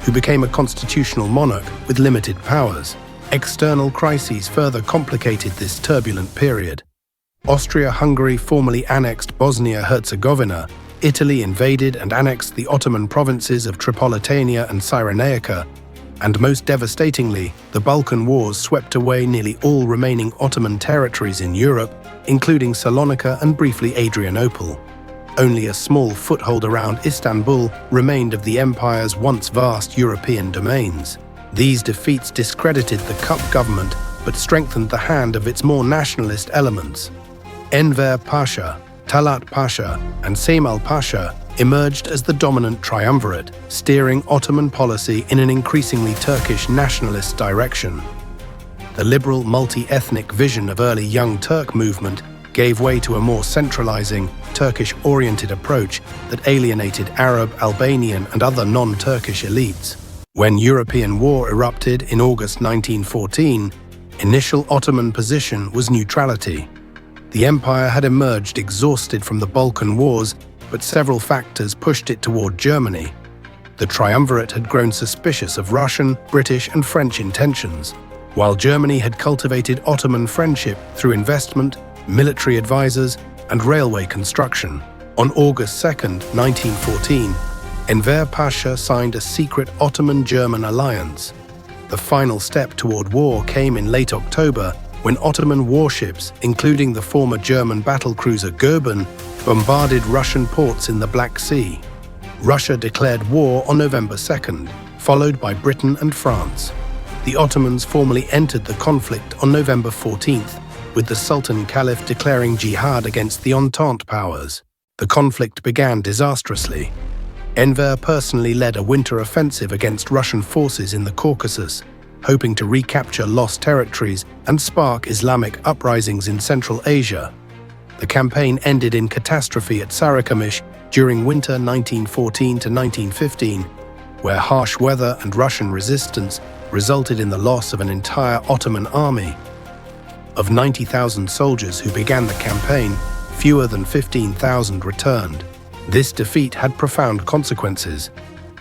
who became a constitutional monarch with limited powers. External crises further complicated this turbulent period. Austria-Hungary formally annexed Bosnia-Herzegovina, Italy invaded and annexed the Ottoman provinces of Tripolitania and Cyrenaica, and most devastatingly, the Balkan Wars swept away nearly all remaining Ottoman territories in Europe, including Salonika and briefly Adrianople. Only a small foothold around Istanbul remained of the empire's once vast European domains. These defeats discredited the Cup government but strengthened the hand of its more nationalist elements. Enver Pasha, Talat Pasha, and Cemal Pasha emerged as the dominant triumvirate, steering Ottoman policy in an increasingly Turkish nationalist direction. The liberal, multi-ethnic vision of early Young Turk movement gave way to a more centralizing, Turkish-oriented approach that alienated Arab, Albanian, and other non-Turkish elites. When European war erupted in August 1914, initial Ottoman position was neutrality. The empire had emerged exhausted from the Balkan Wars, but several factors pushed it toward Germany. The triumvirate had grown suspicious of Russian, British, and French intentions, while Germany had cultivated Ottoman friendship through investment, military advisors, and railway construction. On August 2, 1914, Enver Pasha signed a secret Ottoman-German alliance. The final step toward war came in late October when Ottoman warships, including the former German battlecruiser Goeben, bombarded Russian ports in the Black Sea. Russia declared war on November 2nd, followed by Britain and France. The Ottomans formally entered the conflict on November 14th, with the Sultan Caliph declaring jihad against the Entente powers. The conflict began disastrously. Enver personally led a winter offensive against Russian forces in the Caucasus, hoping to recapture lost territories and spark Islamic uprisings in Central Asia. The campaign ended in catastrophe at Sarıkamış during winter 1914 to 1915, where harsh weather and Russian resistance resulted in the loss of an entire Ottoman army. Of 90,000 soldiers who began the campaign, fewer than 15,000 returned. This defeat had profound consequences.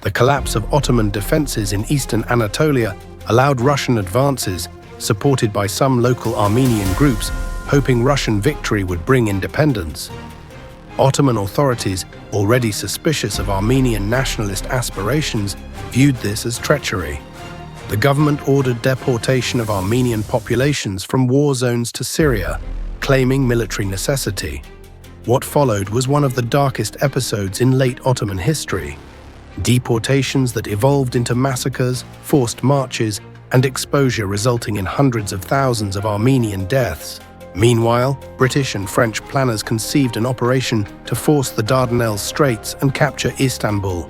The collapse of Ottoman defenses in eastern Anatolia allowed Russian advances, supported by some local Armenian groups, hoping Russian victory would bring independence. Ottoman authorities, already suspicious of Armenian nationalist aspirations, viewed this as treachery. The government ordered deportation of Armenian populations from war zones to Syria, claiming military necessity. What followed was one of the darkest episodes in late Ottoman history. Deportations that evolved into massacres, forced marches, and exposure resulting in hundreds of thousands of Armenian deaths. Meanwhile, British and French planners conceived an operation to force the Dardanelles Straits and capture Istanbul.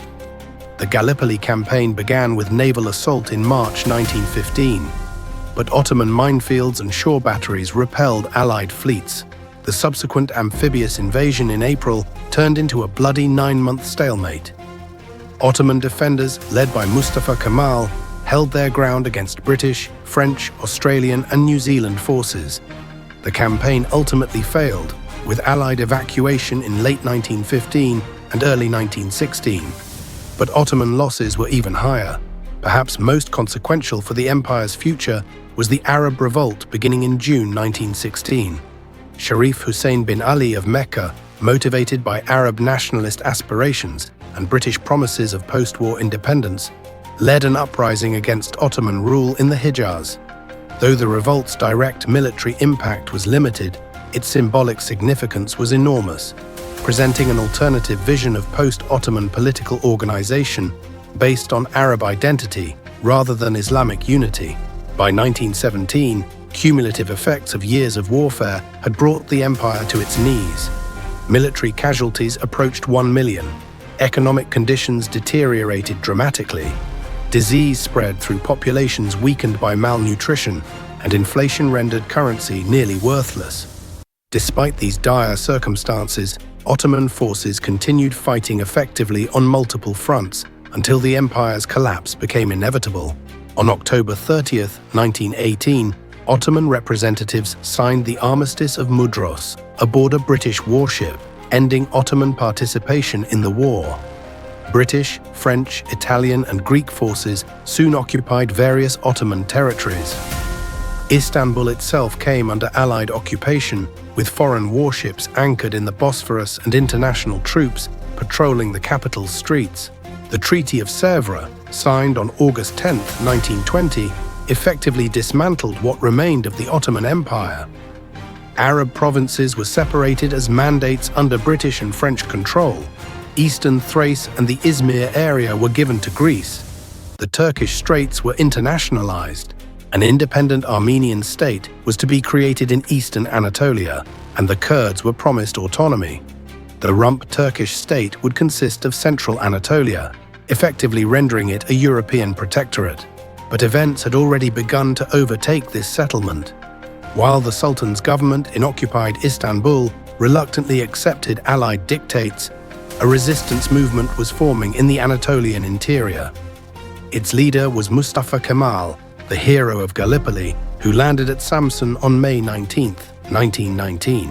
The Gallipoli campaign began with naval assault in March 1915, but Ottoman minefields and shore batteries repelled Allied fleets. The subsequent amphibious invasion in April turned into a bloody 9-month stalemate. Ottoman defenders, led by Mustafa Kemal, held their ground against British, French, Australian, and New Zealand forces. The campaign ultimately failed, with Allied evacuation in late 1915 and early 1916. But Ottoman losses were even higher. Perhaps most consequential for the empire's future was the Arab Revolt beginning in June 1916. Sharif Hussein bin Ali of Mecca, motivated by Arab nationalist aspirations and British promises of post-war independence, led an uprising against Ottoman rule in the Hijaz. Though the revolt's direct military impact was limited, its symbolic significance was enormous, presenting an alternative vision of post-Ottoman political organization based on Arab identity rather than Islamic unity. By 1917, cumulative effects of years of warfare had brought the empire to its knees. Military casualties approached 1 million. Economic conditions deteriorated dramatically. Disease spread through populations weakened by malnutrition, and inflation rendered currency nearly worthless. Despite these dire circumstances, Ottoman forces continued fighting effectively on multiple fronts until the empire's collapse became inevitable. On October 30, 1918, Ottoman representatives signed the Armistice of Mudros aboard a British warship, ending Ottoman participation in the war. British, French, Italian, and Greek forces soon occupied various Ottoman territories. Istanbul itself came under Allied occupation, with foreign warships anchored in the Bosphorus and international troops patrolling the capital's streets. The Treaty of Sèvres, signed on August 10, 1920, effectively dismantled what remained of the Ottoman Empire. Arab provinces were separated as mandates under British and French control. Eastern Thrace and the Izmir area were given to Greece. The Turkish Straits were internationalized. An independent Armenian state was to be created in eastern Anatolia, and the Kurds were promised autonomy. The rump Turkish state would consist of central Anatolia, effectively rendering it a European protectorate. But events had already begun to overtake this settlement. While the Sultan's government in occupied Istanbul reluctantly accepted Allied dictates, a resistance movement was forming in the Anatolian interior. Its leader was Mustafa Kemal, the hero of Gallipoli, who landed at Samsun on May 19, 1919.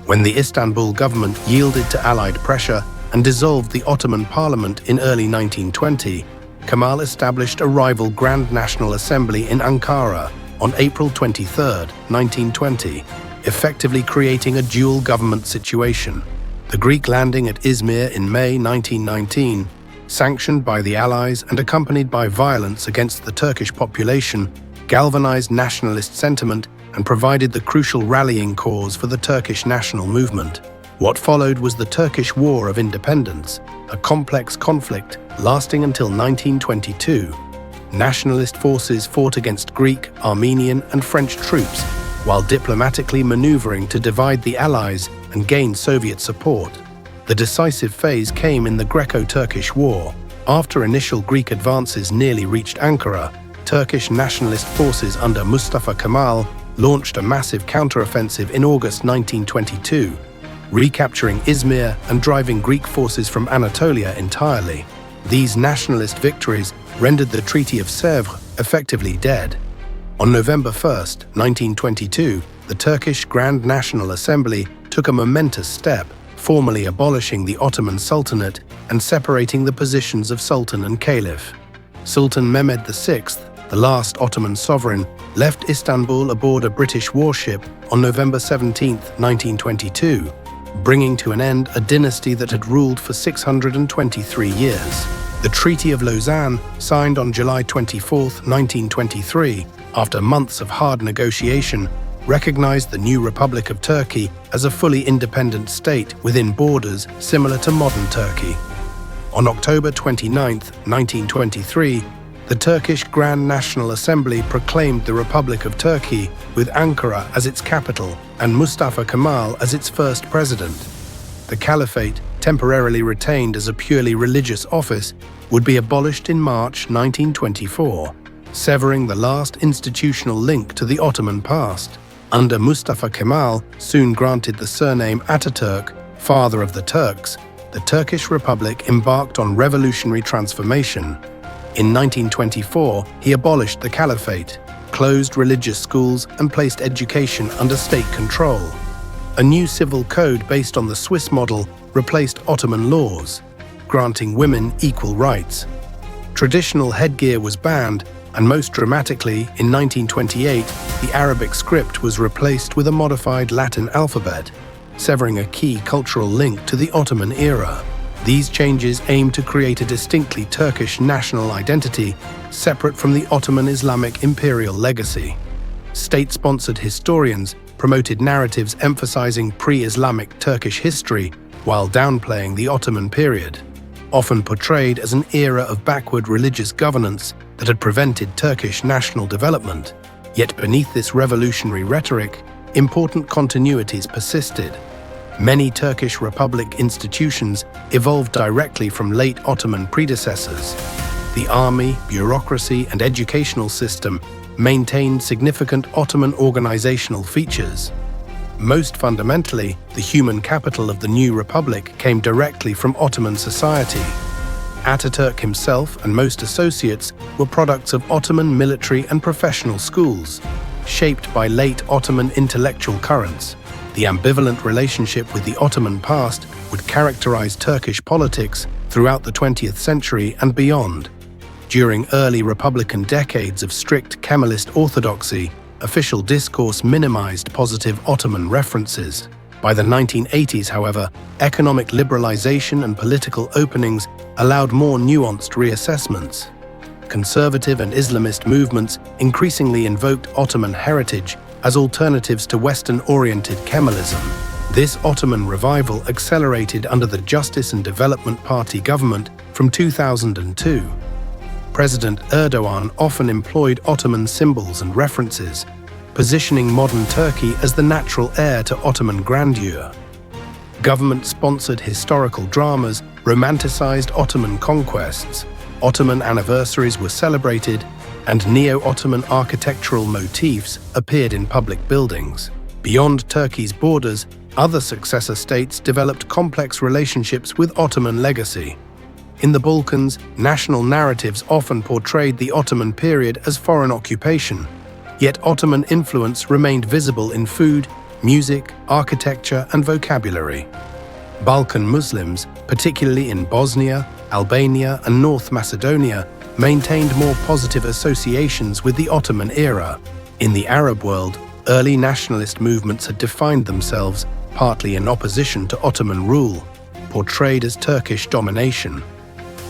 When the Istanbul government yielded to Allied pressure and dissolved the Ottoman Parliament in early 1920, Kemal established a rival Grand National Assembly in Ankara on April 23, 1920, effectively creating a dual government situation. The Greek landing at Izmir in May 1919, sanctioned by the Allies and accompanied by violence against the Turkish population, galvanized nationalist sentiment and provided the crucial rallying cause for the Turkish national movement. What followed was the Turkish War of Independence, a complex conflict lasting until 1922. Nationalist forces fought against Greek, Armenian, and French troops, while diplomatically maneuvering to divide the Allies and gain Soviet support. The decisive phase came in the Greco-Turkish War. After initial Greek advances nearly reached Ankara, Turkish nationalist forces under Mustafa Kemal launched a massive counteroffensive in August 1922, recapturing Izmir and driving Greek forces from Anatolia entirely. These nationalist victories rendered the Treaty of Sèvres effectively dead. On November 1, 1922, the Turkish Grand National Assembly took a momentous step, formally abolishing the Ottoman Sultanate and separating the positions of Sultan and Caliph. Sultan Mehmed VI, the last Ottoman sovereign, left Istanbul aboard a British warship on November 17, 1922, bringing to an end a dynasty that had ruled for 623 years. The Treaty of Lausanne, signed on July 24, 1923, after months of hard negotiation, recognized the new Republic of Turkey as a fully independent state within borders similar to modern Turkey. On October 29, 1923, the Turkish Grand National Assembly proclaimed the Republic of Turkey with Ankara as its capital and Mustafa Kemal as its first president. The caliphate, temporarily retained as a purely religious office, would be abolished in March 1924, severing the last institutional link to the Ottoman past. Under Mustafa Kemal, soon granted the surname Atatürk, father of the Turks, the Turkish Republic embarked on revolutionary transformation. In 1924, he abolished the caliphate, closed religious schools, and placed education under state control. A new civil code based on the Swiss model replaced Ottoman laws, granting women equal rights. Traditional headgear was banned, and most dramatically, in 1928, the Arabic script was replaced with a modified Latin alphabet. severing a key cultural link to the Ottoman era. These changes aim to create a distinctly Turkish national identity, separate from the Ottoman Islamic imperial legacy. State-sponsored historians promoted narratives emphasizing pre-Islamic Turkish history while downplaying the Ottoman period, often portrayed as an era of backward religious governance that had prevented Turkish national development. Yet beneath this revolutionary rhetoric, important continuities persisted. Many Turkish Republic institutions evolved directly from late Ottoman predecessors. The army, bureaucracy, and educational system maintained significant Ottoman organizational features. Most fundamentally, the human capital of the new republic came directly from Ottoman society. Ataturk himself and most associates were products of Ottoman military and professional schools, shaped by late Ottoman intellectual currents. The ambivalent relationship with the Ottoman past would characterize Turkish politics throughout the 20th century and beyond. During early Republican decades of strict Kemalist orthodoxy, official discourse minimized positive Ottoman references. By the 1980s, however, economic liberalization and political openings allowed more nuanced reassessments. Conservative and Islamist movements increasingly invoked Ottoman heritage as alternatives to Western-oriented Kemalism. This Ottoman revival accelerated under the Justice and Development Party government from 2002. President Erdogan often employed Ottoman symbols and references, positioning modern Turkey as the natural heir to Ottoman grandeur. Government-sponsored historical dramas romanticized Ottoman conquests, Ottoman anniversaries were celebrated, and neo-Ottoman architectural motifs appeared in public buildings. Beyond Turkey's borders, other successor states developed complex relationships with Ottoman legacy. In the Balkans, national narratives often portrayed the Ottoman period as foreign occupation, yet Ottoman influence remained visible in food, music, architecture, and vocabulary. Balkan Muslims, particularly in Bosnia, Albania, and North Macedonia, maintained more positive associations with the Ottoman era. In the Arab world, early nationalist movements had defined themselves, partly in opposition to Ottoman rule, portrayed as Turkish domination.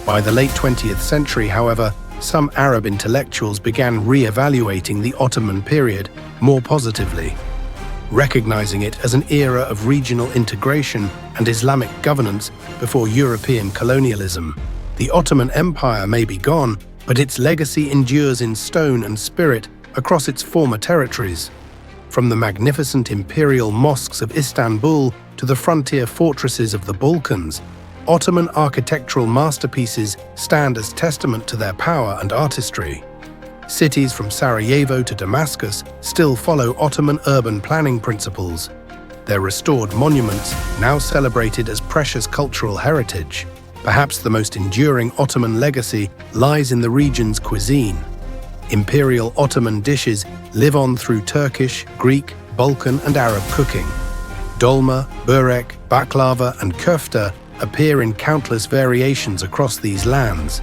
By the late 20th century, however, some Arab intellectuals began re-evaluating the Ottoman period more positively, recognizing it as an era of regional integration and Islamic governance before European colonialism. The Ottoman Empire may be gone, but its legacy endures in stone and spirit across its former territories. From the magnificent imperial mosques of Istanbul to the frontier fortresses of the Balkans, Ottoman architectural masterpieces stand as testament to their power and artistry. Cities from Sarajevo to Damascus still follow Ottoman urban planning principles, their restored monuments now celebrated as precious cultural heritage. Perhaps the most enduring Ottoman legacy lies in the region's cuisine. Imperial Ottoman dishes live on through Turkish, Greek, Balkan, and Arab cooking. Dolma, börek, baklava, and köfte appear in countless variations across these lands.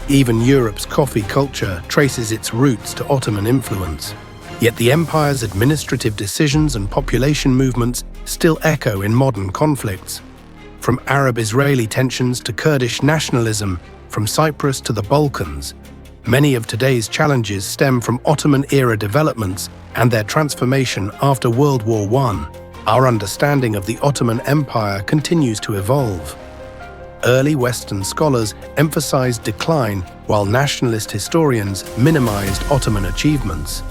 Even Europe's coffee culture traces its roots to Ottoman influence. Yet the empire's administrative decisions and population movements still echo in modern conflicts. From Arab-Israeli tensions to Kurdish nationalism, from Cyprus to the Balkans, many of today's challenges stem from Ottoman-era developments and their transformation after World War I. Our understanding of the Ottoman Empire continues to evolve. Early Western scholars emphasized decline, while nationalist historians minimized Ottoman achievements.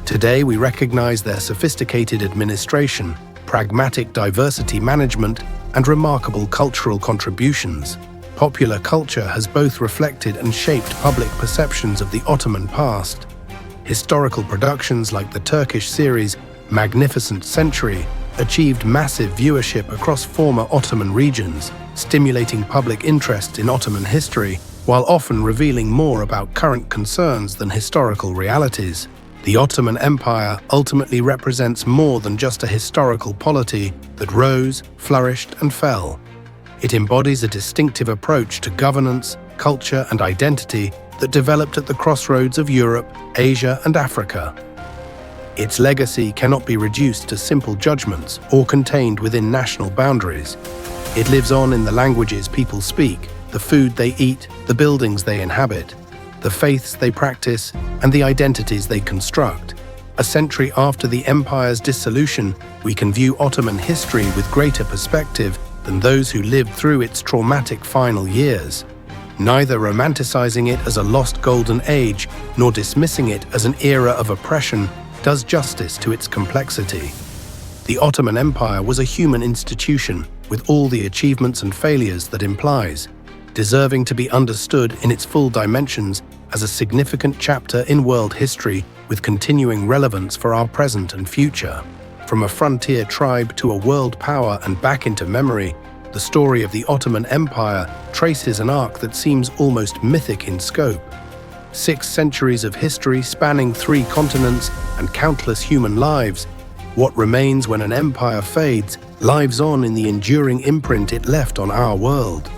Today, we recognize their sophisticated administration, pragmatic diversity management, and remarkable cultural contributions. Popular culture has both reflected and shaped public perceptions of the Ottoman past. Historical productions like the Turkish series Magnificent Century achieved massive viewership across former Ottoman regions, stimulating public interest in Ottoman history, while often revealing more about current concerns than historical realities. The Ottoman Empire ultimately represents more than just a historical polity that rose, flourished, and fell. It embodies a distinctive approach to governance, culture, and identity that developed at the crossroads of Europe, Asia, and Africa. Its legacy cannot be reduced to simple judgments or contained within national boundaries. It lives on in the languages people speak, the food they eat, the buildings they inhabit, the faiths they practice, and the identities they construct. A century after the empire's dissolution, we can view Ottoman history with greater perspective than those who lived through its traumatic final years, neither romanticizing it as a lost golden age nor dismissing it as an era of oppression does justice to its complexity. The Ottoman Empire was a human institution with all the achievements and failures that implies, deserving to be understood in its full dimensions as a significant chapter in world history with continuing relevance for our present and future. From a frontier tribe to a world power and back into memory, the story of the Ottoman Empire traces an arc that seems almost mythic in scope. 6 centuries of history spanning 3 continents and countless human lives. What remains when an empire fades lives on in the enduring imprint it left on our world.